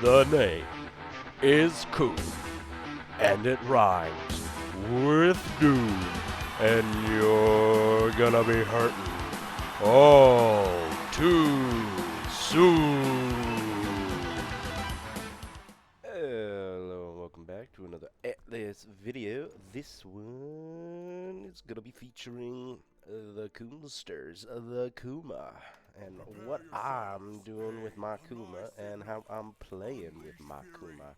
The name is cool, and it rhymes with doom, and you're gonna be hurting all too soon. Hello, and welcome back to another Atlas video. This one is gonna be featuring the Kumsters, the Kuma, and what I'm doing with my Kuma and how I'm playing with my Kuma.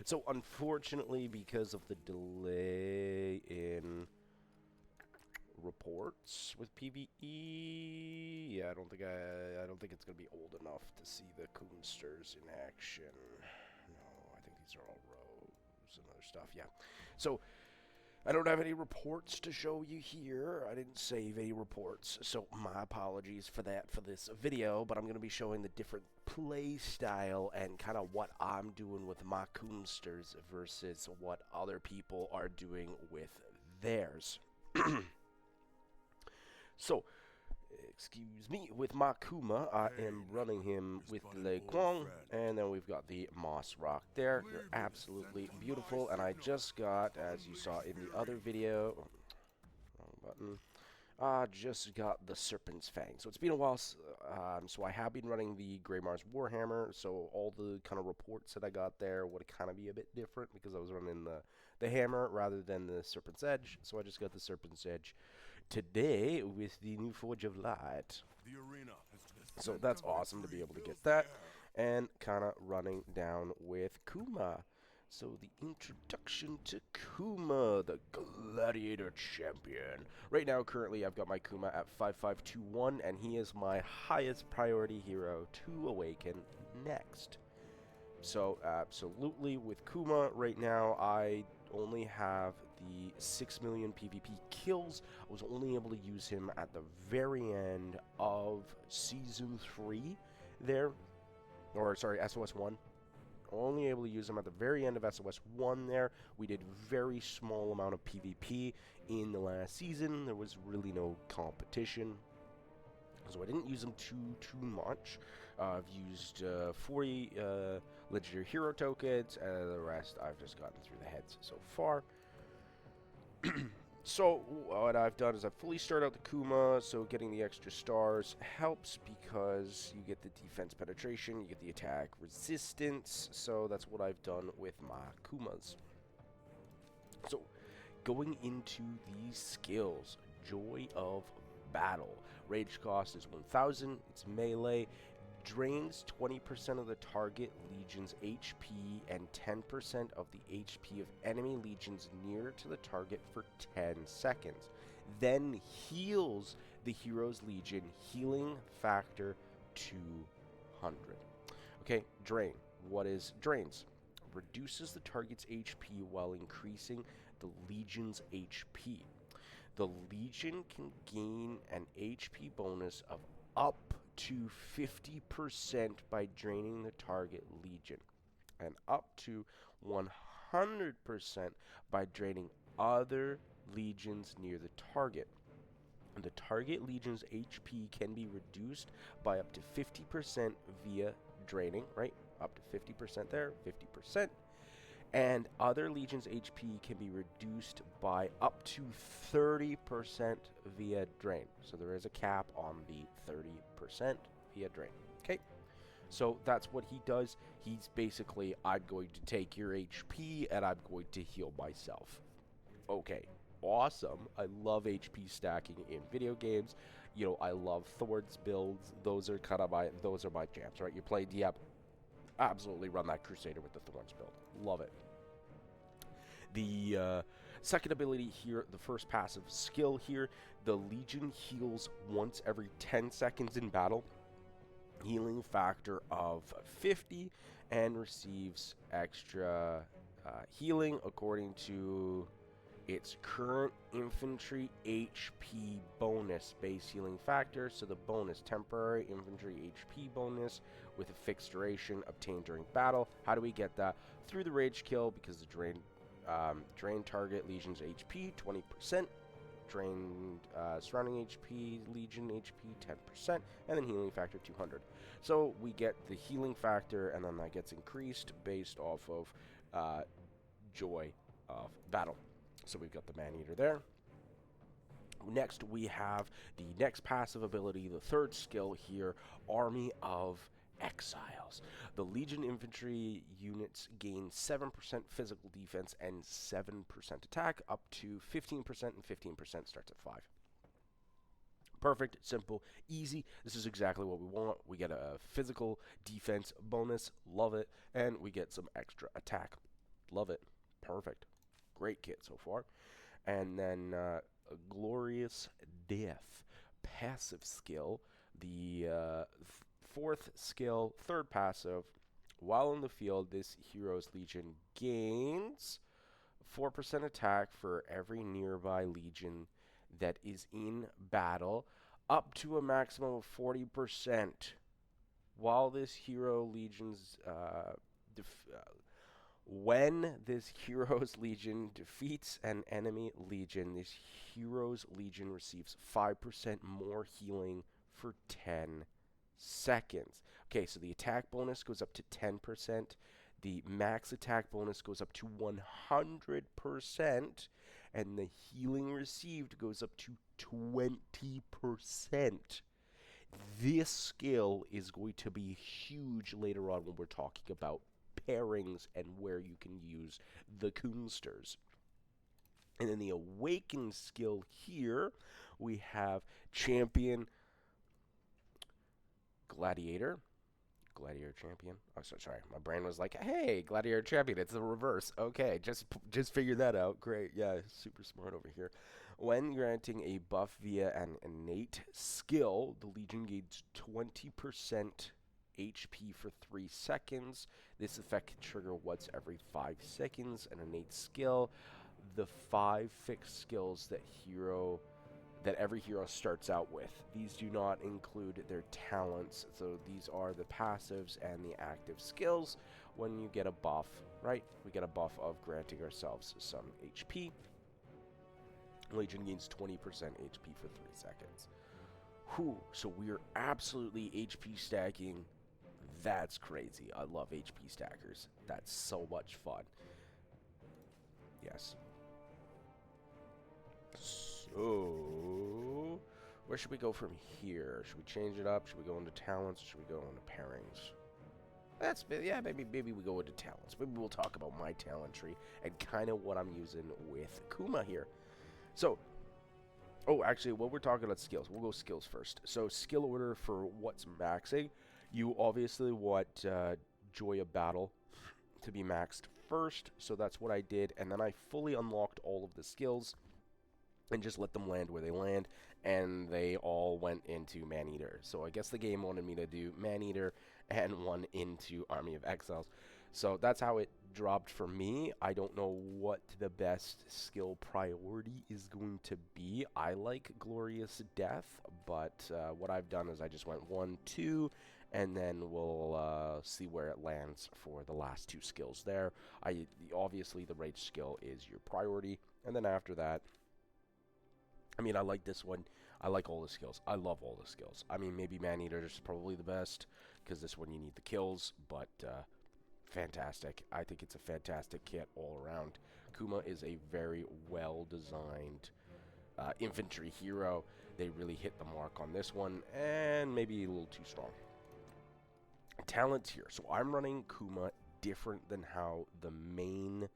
So unfortunately, because of the delay in reports with PvE, yeah, I don't think it's gonna be old enough to see the Kumsters in action. No, I think these are all rogues and other stuff. Yeah, so I don't have any reports to show you here. I didn't save any reports, so my apologies for that for this video, but I'm going to be showing the different play style and kind of what I'm doing with my Kumsters versus what other people are doing with theirs. So, excuse me, with my Kuma, I am running him with Le Kwong, and then we've got the Moss Rock there. They're absolutely beautiful, and I just got, as you saw in the other video, wrong button, I just got the Serpent's Fang. So it's been a while, so I have been running the Grey Mars Warhammer, so all the kind of reports that I got there would kind of be a bit different because I was running the Hammer rather than the Serpent's Edge, so I just got the Serpent's Edge today with the new Forge of Light. So that's awesome to be able to get that. And kind of running down with Kuma. So the introduction to Kuma, the Gladiator Champion. Right now, currently, I've got my Kuma at 5521, and he is my highest priority hero to awaken next. So absolutely, with Kuma right now, I only have the 6 million PvP kills. I was only able to use him at the very end of Season 3 there. Or, sorry, SOS 1. Only able to use him at the very end of SOS 1 there. We did very small amount of PvP in the last season. There was really no competition. So I didn't use him too much. I've used 40 legendary hero tokens, and the rest I've just gotten through the heads so far. So what I've done is I've fully started out the Kuma, so getting the extra stars helps because you get the defense penetration, you get the attack resistance, so that's what I've done with my Kumas. So going into these skills, Joy of Battle. Rage cost is 1000, it's melee, drains 20% of the target legion's HP and 10% of the HP of enemy legions near to the target for 10 seconds. Then heals the hero's legion, healing factor 200. Okay, drain. What is drains? Reduces the target's HP while increasing the legion's HP. The legion can gain an HP bonus of up to 50% by draining the target legion, and up to 100% by draining other legions near the target. The target legion's HP can be reduced by up to 50% via draining, right? Up to 50% there, 50%. And other legions' HP can be reduced by up to 30% via drain. So there is a cap on the 30% via drain. Okay, so that's what he does. He's basically, I'm going to take your HP and I'm going to heal myself. Okay, awesome. I love HP stacking in video games. You know, I love Thorns builds. Those are my jams, right? You play Diablo. Absolutely run that Crusader with the Thorns build. Love it. The second ability here, the first passive skill here, the Legion heals once every 10 seconds in battle, healing factor of 50, and receives extra healing according to its current infantry HP bonus base healing factor. So the bonus, temporary infantry HP bonus with a fixed duration obtained during battle. How do we get that? Through the rage kill, because the drain target legion's HP 20%. drained surrounding HP, Legion HP 10%, and then healing factor 200. So we get the healing factor, and then that gets increased based off of joy of battle. So we've got the Man-Eater there. Next, we have the next passive ability, the third skill here, Army of Exiles. The Legion infantry units gain 7% physical defense and 7% attack, up to 15%, and 15% starts at 5. Perfect, simple, easy. This is exactly what we want. We get a physical defense bonus, love it, and we get some extra attack. Love it. Perfect. Great kit so far. And then a Glorious Death passive skill, the fourth skill, third passive. While in the field, this hero's legion gains 4% attack for every nearby legion that is in battle, up to a maximum of 40%. While this hero legion's when this hero's legion defeats an enemy legion, this hero's legion receives 5% more healing for 10 seconds. Okay, so the attack bonus goes up to 10%. The max attack bonus goes up to 100%. And the healing received goes up to 20%. This skill is going to be huge later on when we're talking about pairings and where you can use the Kunsters. And then the Awakened skill here, we have Champion, Gladiator Champion. Oh, sorry. My brain was like, hey, Gladiator Champion. It's the reverse. Okay, just figured that out. Great. Yeah, super smart over here. When granting a buff via an innate skill, the Legion gains 20% HP for 3 seconds. This effect can trigger once every 5 seconds. An innate skill. The 5 fixed skills that every hero starts out with. These do not include their talents, so these are the passives and the active skills. When you get a buff, right, we get a buff of granting ourselves some HP. Legion gains 20% HP for 3 seconds. Whew, so we are absolutely HP stacking. That's crazy. I love HP stackers. That's so much fun. Yes. So, where should we go from here? Should we change it up? Should we go into talents? Or should we go into pairings? Maybe we go into talents. Maybe we'll talk about my talent tree and kind of what I'm using with Kuma here. So, actually, while we're talking about skills, we'll go skills first. So, skill order for what's maxing. You obviously want Joy of Battle to be maxed first, so that's what I did, and then I fully unlocked all of the skills and just let them land where they land, and they all went into Man-Eater. So I guess the game wanted me to do Man-Eater and one into Army of Exiles. So that's how it dropped for me. I don't know what the best skill priority is going to be. I like Glorious Death, but what I've done is I just went 1, 2, and then we'll see where it lands for the last 2 skills there. Obviously, the rage skill is your priority, and then after that, I mean, I like this one. I like all the skills. I love all the skills. I mean, maybe Man-Eater is probably the best, because this one you need the kills, but fantastic. I think it's a fantastic kit all around. Kuma is a very well-designed infantry hero. They really hit the mark on this one, and maybe a little too strong. Talents here. So I'm running Kuma different than how the main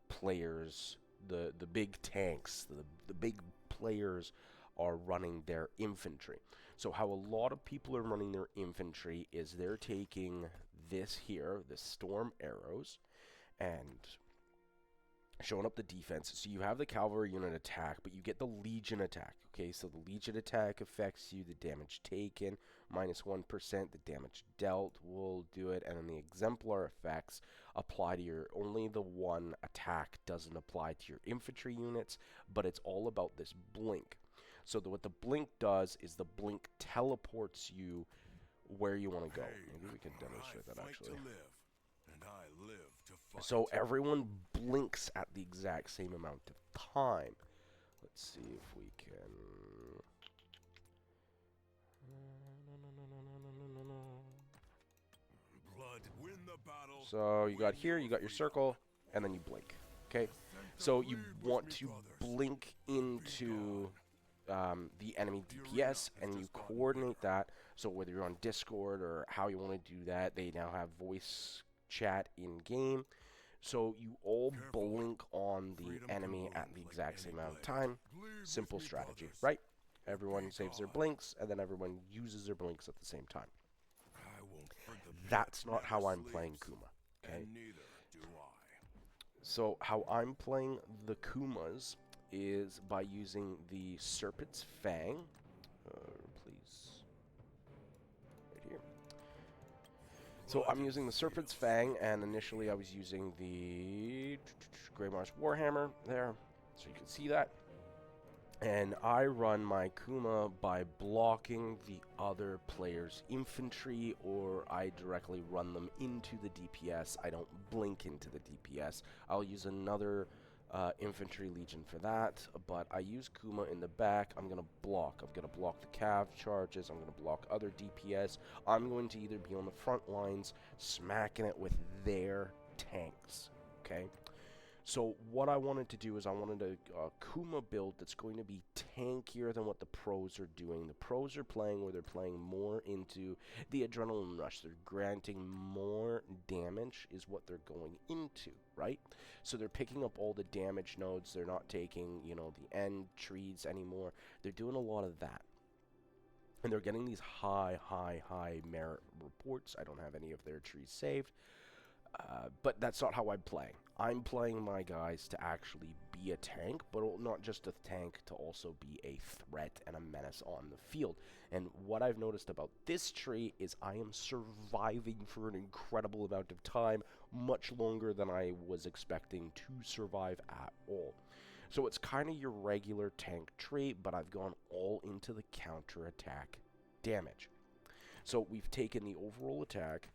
players, the big tanks, the big players are running their infantry. So how a lot of people are running their infantry is they're taking this here, the storm arrows, and showing up the defense. So you have the cavalry unit attack, but you get the legion attack. Okay, so the legion attack affects you, the damage taken, minus 1%, the damage dealt will do it, and then the exemplar effects apply to your, only the one attack doesn't apply to your infantry units, but it's all about this blink. So what the blink does is the blink teleports you where you want to go. Maybe we can demonstrate that actually. So everyone blinks at the exact same amount of time. Let's see if we can... So you got here, you got your circle, and then you blink. Okay, so you want to blink into the enemy DPS, and you coordinate that. So whether you're on Discord or how you want to do that, they now have voice chat in game. So you all blink on the enemy at the exact same amount of time. Simple strategy, right? Everyone saves their blinks, and then everyone uses their blinks at the same time. That's not how I'm playing Kuma, okay? So how I'm playing the Kumas is by using the Serpent's Fang. Please. Right here. So I'm using the Serpent's Fang, and initially I was using the Greymar's Warhammer there, so you can see that. And I run my Kuma by blocking the other player's infantry, or I directly run them into the DPS. I don't blink into the DPS. I'll use another infantry legion for that, but I use Kuma in the back. I'm going to block. I'm going to block the cav charges. I'm going to block other DPS. I'm going to either be on the front lines, smacking it with their tanks, okay? So what I wanted to do is I wanted a Kuma build that's going to be tankier than what the pros are doing. The pros are playing where they're playing more into the adrenaline rush. They're granting more damage is what they're going into, right? So they're picking up all the damage nodes. They're not taking, you know, the end trees anymore. They're doing a lot of that. And they're getting these high merit reports. I don't have any of their trees saved. But that's not how I'm playing. I'm playing my guys to actually be a tank, but not just a tank, to also be a threat and a menace on the field. And what I've noticed about this tree is I am surviving for an incredible amount of time, much longer than I was expecting to survive at all. So it's kind of your regular tank tree, but I've gone all into the counter-attack damage. So we've taken the overall attack,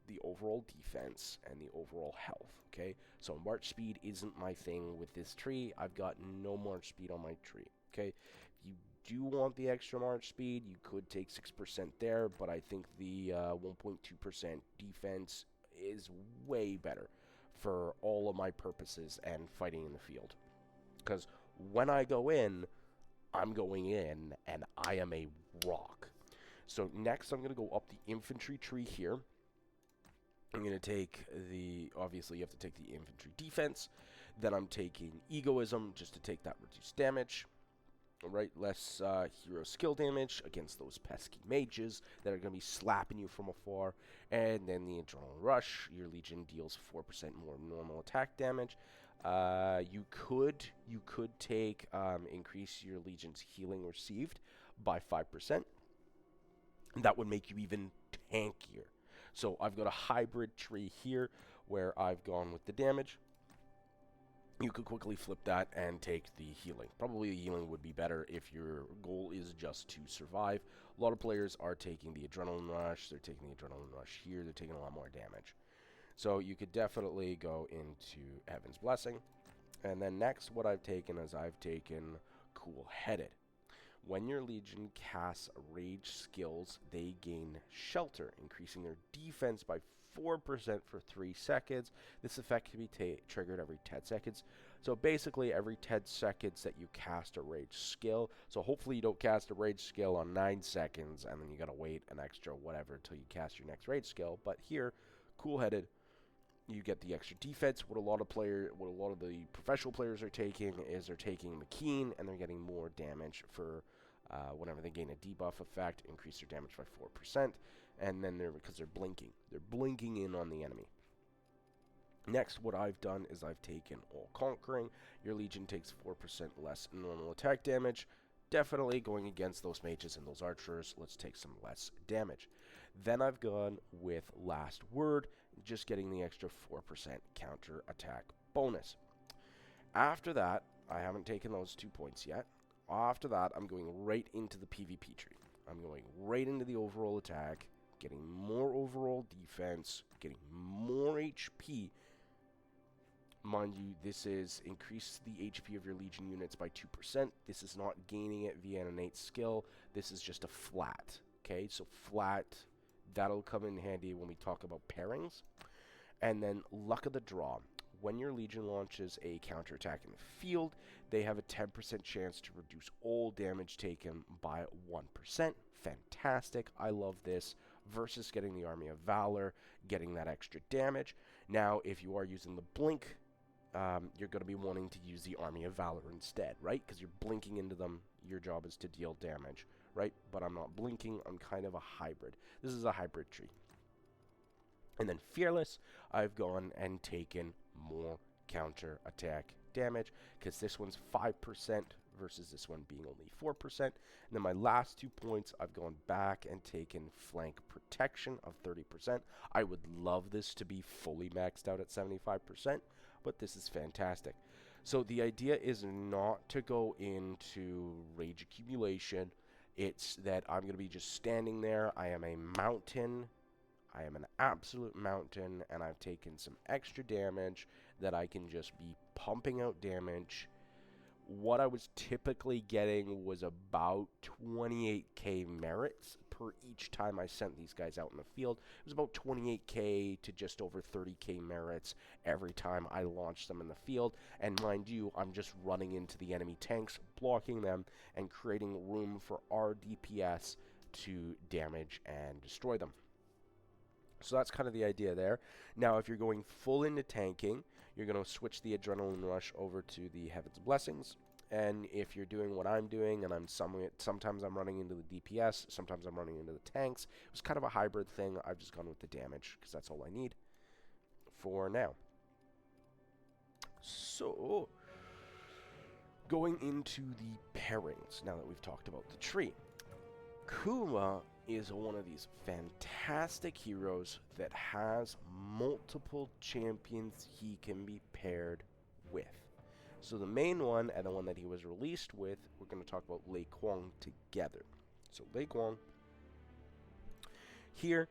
the overall defense, and the overall health, okay? So march speed isn't my thing with this tree. I've got no march speed on my tree, okay? If you do want the extra march speed, you could take 6% there, but I think the 1.2% defense is way better for all of my purposes and fighting in the field. Because when I go in, I'm going in, and I am a rock. So next, I'm going to go up the infantry tree here. I'm going to take the, obviously you have to take the infantry defense, then I'm taking egoism just to take that reduced damage, alright, less hero skill damage against those pesky mages that are going to be slapping you from afar, and then the adrenaline rush. Your legion deals 4% more normal attack damage. You could take, increase your legion's healing received by 5%, and that would make you even tankier. So I've got a hybrid tree here where I've gone with the damage. You could quickly flip that and take the healing. Probably the healing would be better if your goal is just to survive. A lot of players are taking the adrenaline rush. They're taking the adrenaline rush here. They're taking a lot more damage. So you could definitely go into Heaven's Blessing. And then next, what I've taken is I've taken Cool-Headed. When your legion casts rage skills, they gain shelter, increasing their defense by 4% for 3 seconds. This effect can be triggered every 10 seconds. So basically every 10 seconds that you cast a rage skill. So hopefully you don't cast a rage skill on 9 seconds and then you gotta wait an extra whatever until you cast your next rage skill. But here, Cool-Headed, you get the extra defense. What a lot of the professional players are taking is they're taking the Keen, and they're getting more damage for whenever they gain a debuff effect, increase their damage by 4%, and then because they're blinking in on the enemy. Next, what I've done is I've taken All Conquering. Your legion takes 4% less normal attack damage. Definitely going against those mages and those archers. Let's take some less damage. Then I've gone with Last Word, just getting the extra 4% counter attack bonus. After that, I haven't taken those 2 points yet. After that, I'm going right into the PvP tree. I'm going right into the overall attack, getting more overall defense, getting more HP. Mind you, this is increase the HP of your Legion units by 2%. This is not gaining it via an innate skill. This is just a flat. Okay, so flat, that'll come in handy when we talk about pairings. And then luck of the draw. When your Legion launches a counterattack in the field, they have a 10% chance to reduce all damage taken by 1%. Fantastic. I love this. Versus getting the Army of Valor, getting that extra damage. Now, if you are using the blink, you're going to be wanting to use the Army of Valor instead, right? Because you're blinking into them. Your job is to deal damage, right? But I'm not blinking. I'm kind of a hybrid. This is a hybrid tree. And then Fearless, I've gone and taken more counter-attack damage, because this one's 5% versus this one being only 4%. And then my last 2 points, I've gone back and taken flank protection of 30%. I would love this to be fully maxed out at 75%, but this is fantastic. So the idea is not to go into rage accumulation. It's that I'm going to be just standing there. I am a mountain. I am an absolute mountain, and I've taken some extra damage that I can just be pumping out damage. What I was typically getting was about 28k merits per each time I sent these guys out in the field. It was about 28k to just over 30k merits every time I launched them in the field. And mind you, I'm just running into the enemy tanks, blocking them, and creating room for our DPS to damage and destroy them. So that's kind of the idea there. Now, if you're going full into tanking, you're going to switch the Adrenaline Rush over to the Heaven's Blessings. And if you're doing what I'm doing, and sometimes I'm running into the DPS, sometimes I'm running into the tanks. It was kind of a hybrid thing. I've just gone with the damage, because that's all I need for now. So, going into the pairings, now that we've talked about the tree. Kuma is one of these fantastic heroes that has multiple champions he can be paired with. So the main one, and the one that he was released with, we're going to talk about Lei Kwang together. So Lei Kwang here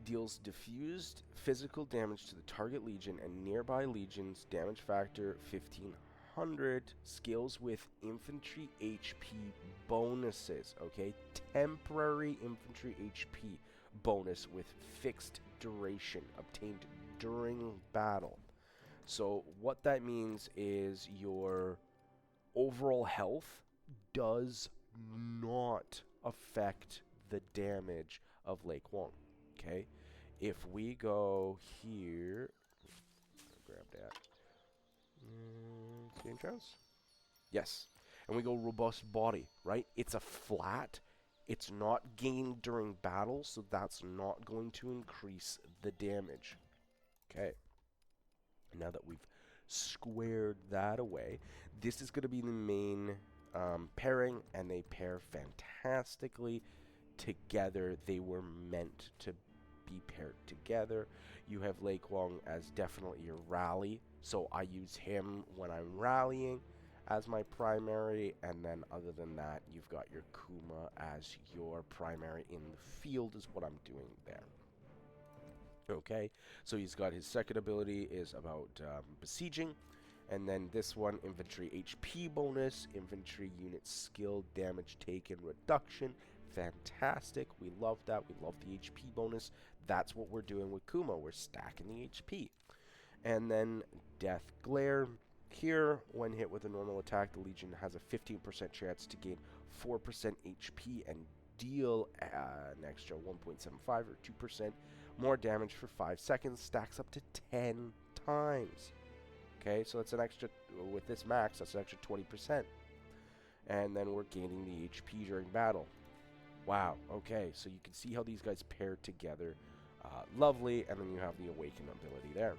deals diffused physical damage to the target legion and nearby legions, damage factor 1500, scales with infantry HP bonuses, okay? Temporary infantry HP bonus with fixed duration obtained during battle. So what that means is your overall health does not affect the damage of Lei Kwang, okay? If we go here, grab that. Game Trans? Yes. And we go robust body, right? It's a flat. It's not gained during battle, so that's not going to increase the damage. Okay. Now that we've squared that away, this is going to be the main pairing, and they pair fantastically together. They were meant to be paired together. You have Lei Kwang as definitely your rally, so I use him when I'm rallying as my primary, and then other than that, you've got your Kuma as your primary in the field is what I'm doing there. Okay, so he's got his second ability is about besieging, and then this one, infantry HP bonus, infantry unit skill damage taken reduction. Fantastic, we love that. We love the HP bonus. That's what we're doing with Kuma. We're stacking the HP. And then Death Glare. Here, when hit with a normal attack, the Legion has a 15% chance to gain 4% HP and deal an extra 1.75 or 2% more damage for 5 seconds. Stacks up to 10 times. Okay, so that's an extra, with this max, that's an extra 20%. And then we're gaining the HP during battle. Wow, okay, so you can see how these guys pair together. Lovely, and then you have the Awaken ability there.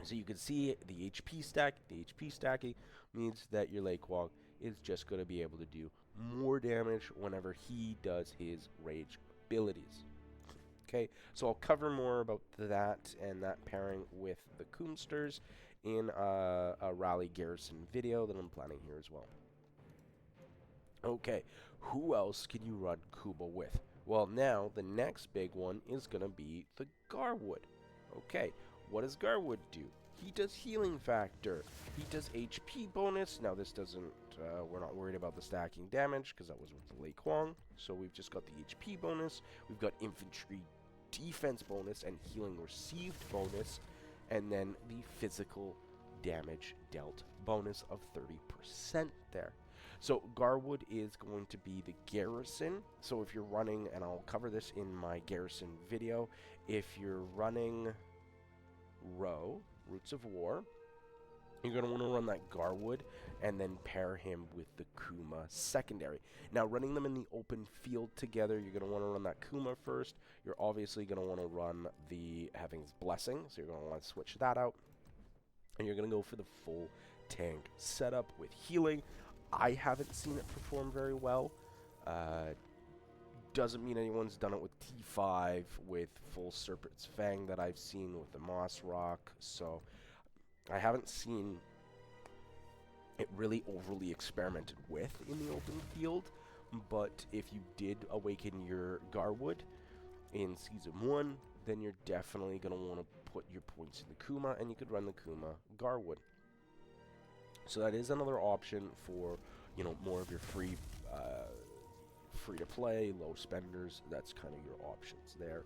So you can see the HP stack. The HP stacking means that your Lei Kwang is just going to be able to do more damage whenever he does his rage abilities. Okay, so I'll cover more about that and that pairing with the Kumsters in a Rally Garrison video that I'm planning here as well. Okay, who else can you run Kuma with? Well, now the next big one is going to be the Garwood. Okay, what does Garwood do? He does healing factor. He does HP bonus. Now this doesn't, we're not worried about the stacking damage because that was with the Lei Kuang. So we've just got the HP bonus. We've got infantry defense bonus and healing received bonus. And then the physical damage dealt bonus of 30% there. So Garwood is going to be the garrison. So if you're running, and I'll cover this in my garrison video, if you're running Roots of War, you're going to want to run that Garwood and then pair him with the Kuma secondary. Now, running them in the open field together, you're going to want to run that Kuma first. You're obviously going to want to run the Having's Blessing, so you're going to want to switch that out. And you're going to go for the full tank setup with healing. I haven't seen it perform very well. Doesn't mean anyone's done it with T5, with full Serpent's Fang that I've seen with the Moss Rock. So I haven't seen it really overly experimented with in the open field. But if you did awaken your Garwood in Season 1, then you're definitely going to want to put your points in the Kuma, and you could run the Kuma Garwood. So that is another option for, you know, more of your free to play, low spenders. That's kind of your options there.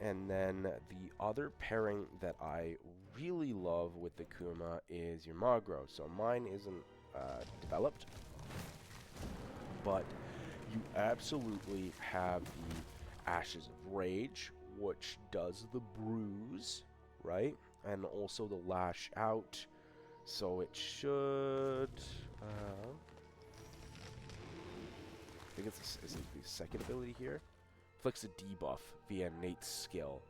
And then the other pairing that I really love with the Kuma is your Magro. So mine isn't developed, but you absolutely have the Ashes of Rage, which does the bruise, right? And also the Lash Out. So it should, I think it's is it the second ability here? Inflicts a debuff via Nate's skill.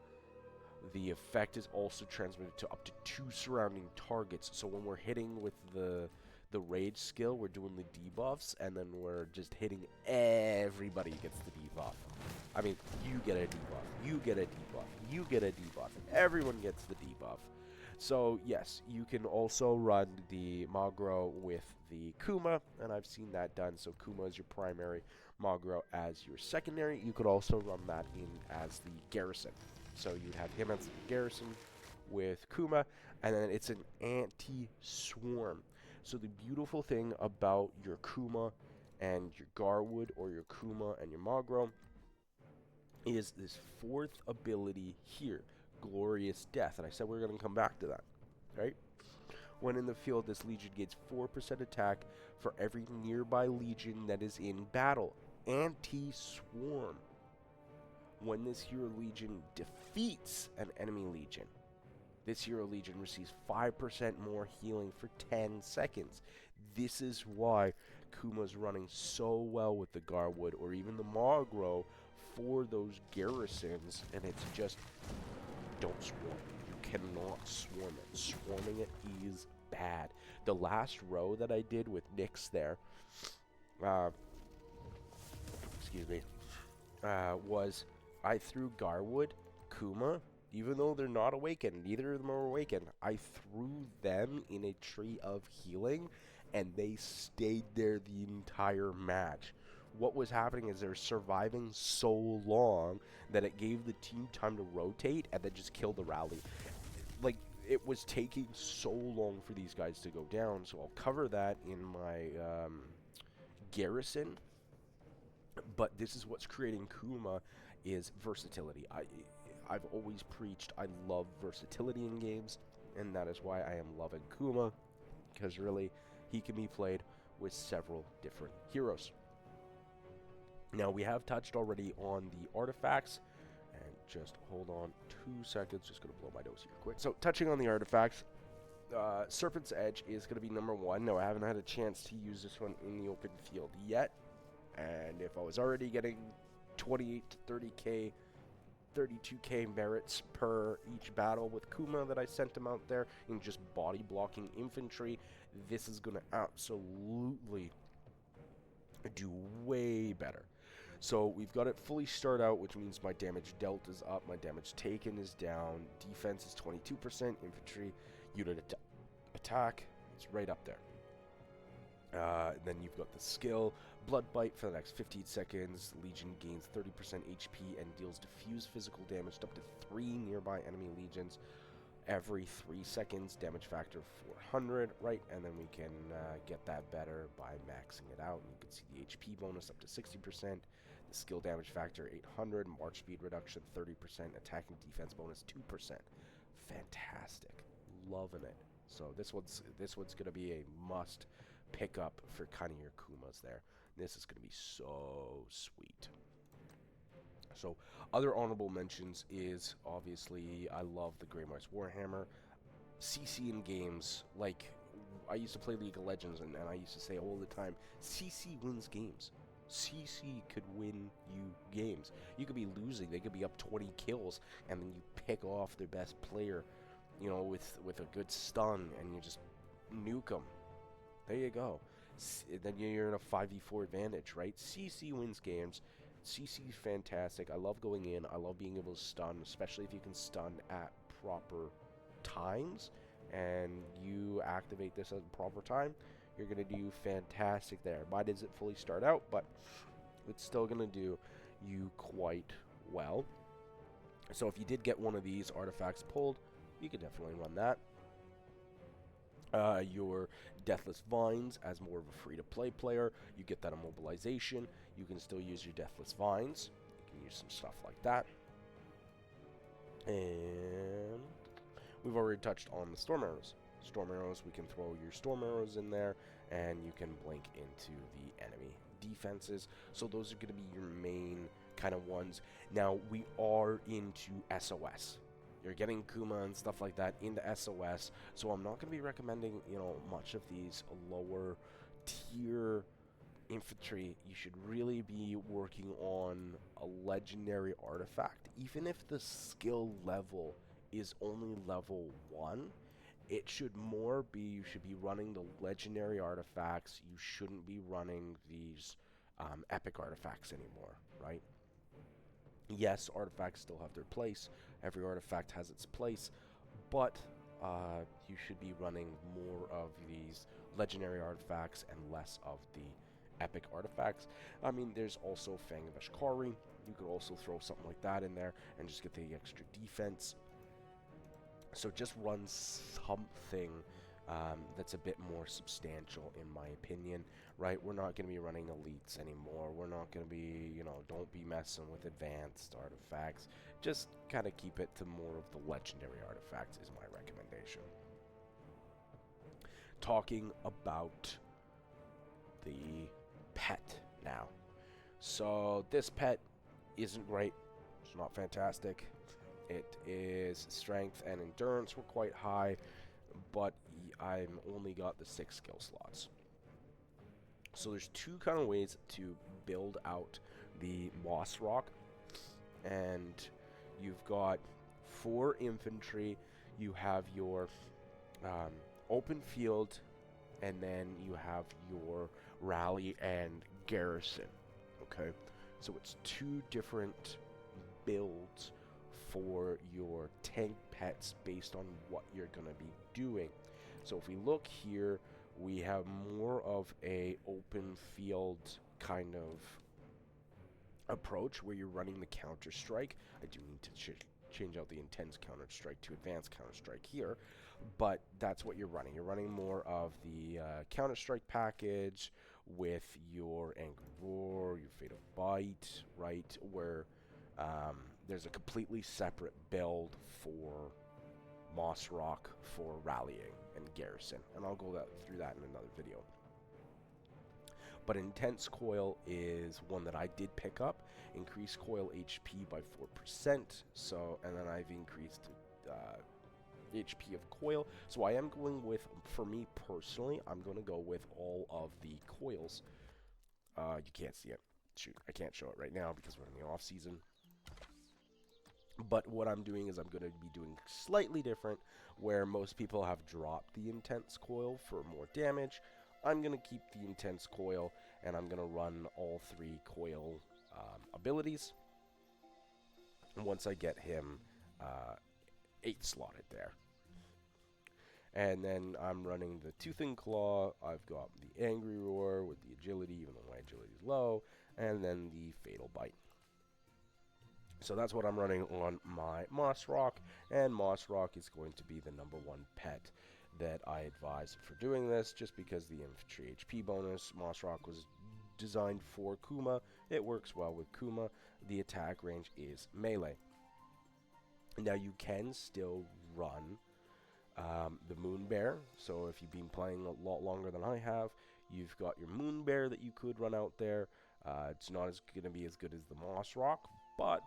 The effect is also transmitted to up to 2 surrounding targets. So when we're hitting with the rage skill, we're doing the debuffs, and then we're just hitting everybody gets the debuff. I mean, you get a debuff, you get a debuff, you get a debuff, everyone gets the debuff. So yes, you can also run the Magro with the Kuma, and I've seen that done. So Kuma is your primary, Magro as your secondary. You could also run that in as the garrison. So you'd have him as the garrison with Kuma, and then it's an anti-swarm. So the beautiful thing about your Kuma and your Garwood, or your Kuma and your Magro, is this 4th ability here, Glorious Death. And I said we we're going to come back to that, right? When in the field, this legion gains 4% attack for every nearby legion that is in battle. Anti-swarm. When this hero legion defeats an enemy legion, this hero legion receives 5% more healing for 10 seconds. This is why Kuma's running so well with the Garwood or even the Magro for those garrisons, and it's just, don't swarm. You cannot swarm it. Swarming it is bad. The last row that I did with Nyx there, excuse me, was I threw Garwood, Kuma, even though they're not awakened, neither of them are awakened, I threw them in a tree of healing, and they stayed there the entire match. What was happening is they're surviving so long that it gave the team time to rotate and then just kill the rally. Like, it was taking so long for these guys to go down, so I'll cover that in my garrison. But this is what's creating Kuma, is versatility. I've always preached I love versatility in games, and that is why I am loving Kuma, because really, he can be played with several different heroes. Now, we have touched already on the artifacts, and just hold on 2 seconds, just going to blow my nose here quick. So, touching on the artifacts, Serpent's Edge is going to be number 1. No, I haven't had a chance to use this one in the open field yet, and if I was already getting 28 to 30k, 32k merits per each battle with Kuma that I sent him out there in just body blocking infantry, this is going to absolutely do way better. So we've got it fully started out, which means my damage dealt is up, my damage taken is down, defense is 22%, infantry unit attack, it's right up there. Then you've got the skill, Blood Bite for the next 15 seconds, Legion gains 30% HP and deals diffuse physical damage to up to 3 nearby enemy legions. every 3 seconds, damage factor 400, right? And then we can get that better by maxing it out. And you can see the HP bonus up to 60%, the skill damage factor 800, march speed reduction 30%, attack and defense bonus 2%. Fantastic, loving it. So this one's gonna be a must pick up for kind of your Kumas there. This is gonna be so sweet. So, other honorable mentions is, obviously, I love the Grey Mars Warhammer. CC in games, like, I used to play League of Legends, and I used to say all the time, CC wins games. CC could win you games. You could be losing, they could be up 20 kills, and then you pick off their best player, you know, with a good stun, and you just nuke them. There you go. Then you're in a 5v4 advantage, right? CC wins games. CC is fantastic. I love going in. I love being able to stun, especially if you can stun at proper times and you activate this at the proper time. You're going to do fantastic there. Mine doesn't fully start out, but it's still going to do you quite well. So if you did get one of these artifacts pulled, you could definitely run that. Your Deathless Vines as more of a free-to-play player. You get that immobilization. You can still use your Deathless Vines. You can use some stuff like that. And we've already touched on the Storm Arrows. Storm Arrows, we can throw your Storm Arrows in there, and you can blink into the enemy defenses. So those are going to be your main kind of ones. Now, we are into SOS. You're getting Kuma and stuff like that into SOS, so I'm not going to be recommending, you know, much of these lower tier infantry. You should really be working on a legendary artifact. Even if the skill level is only level 1, it should more be, you should be running the legendary artifacts. You shouldn't be running these epic artifacts anymore, right? Yes, artifacts still have their place. Every artifact has its place, but you should be running more of these legendary artifacts and less of the epic artifacts. I mean, there's also Fang of Ashkari. You could also throw something like that in there and just get the extra defense. So just run something that's a bit more substantial, in my opinion, right? We're not going to be running elites anymore. We're not going to be, you know, don't be messing with advanced artifacts. Just kind of keep it to more of the legendary artifacts is my recommendation. Talking about the pet now. So this pet isn't great. It's not fantastic. It is strength and endurance were quite high, but I'm only got the 6 skill slots. So there's 2 kind of ways to build out the Moss Rock, and you've got 4 infantry. You have your open field, and then you have your rally and garrison. Okay, so it's 2 different builds for your tank pets based on what you're going to be doing. So if we look here, we have more of a open field kind of approach where you're running the Counter-Strike. I do need to change out the intense Counter-Strike to advanced Counter-Strike here, but that's what you're running. You're running more of the Counter-Strike package with your Angry Roar, your Fatal Bite, right, where there's a completely separate build for Moss Rock for rallying and garrison, and I'll go through that in another video. But Intense Coil is one that I did pick up. Increase coil HP by 4%, so, and then I've increased HP of coil. So I am going with, for me personally, I'm going to go with all of the coils. You can't see it. Shoot, I can't show it right now because we're in the off season. But what I'm doing is I'm going to be doing slightly different, where most people have dropped the Intense Coil for more damage. I'm going to keep the Intense Coil, and I'm going to run all 3 coil abilities. And once I get him 8 slotted there. And then I'm running the Tooth and Claw. I've got the Angry Roar with the agility, even though my agility is low, and then the Fatal Bite. So that's what I'm running on my Moss Rock, and Moss Rock is going to be the #1 pet that I advise for doing this, just because the infantry HP bonus. Moss Rock was designed for Kuma. It works well with Kuma. The attack range is melee. Now you can still run the Moon Bear. So if you've been playing a lot longer than I have, you've got your Moon Bear that you could run out there. It's not going to be as good as the Moss Rock, but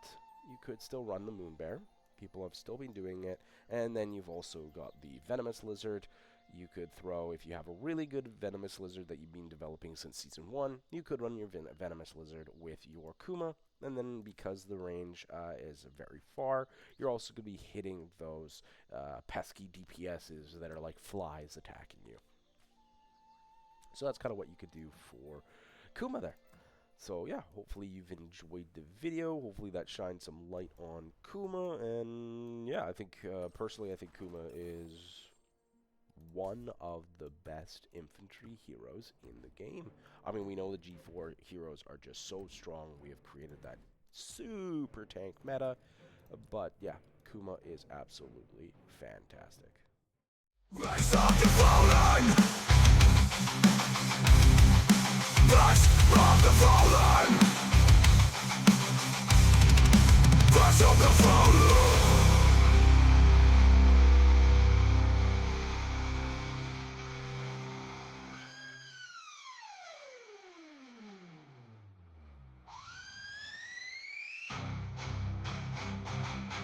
you could still run the Moon Bear. People have still been doing it. And then you've also got the Venomous Lizard. You could throw, if you have a really good Venomous Lizard that you've been developing since Season 1, you could run your Venomous Lizard with your Kuma. And then because the range is very far, you're also going to be hitting those pesky DPSs that are like flies attacking you. So that's kind of what you could do for Kuma there. So yeah, hopefully you've enjoyed the video. Hopefully that shines some light on Kuma. And yeah, I think, personally, I think Kuma is one of the best infantry heroes in the game. I mean, we know the G4 heroes are just so strong. We have created that super tank meta. But yeah, Kuma is absolutely fantastic. Rise of the fallen! Rise of the fallen! Rise of the fallen!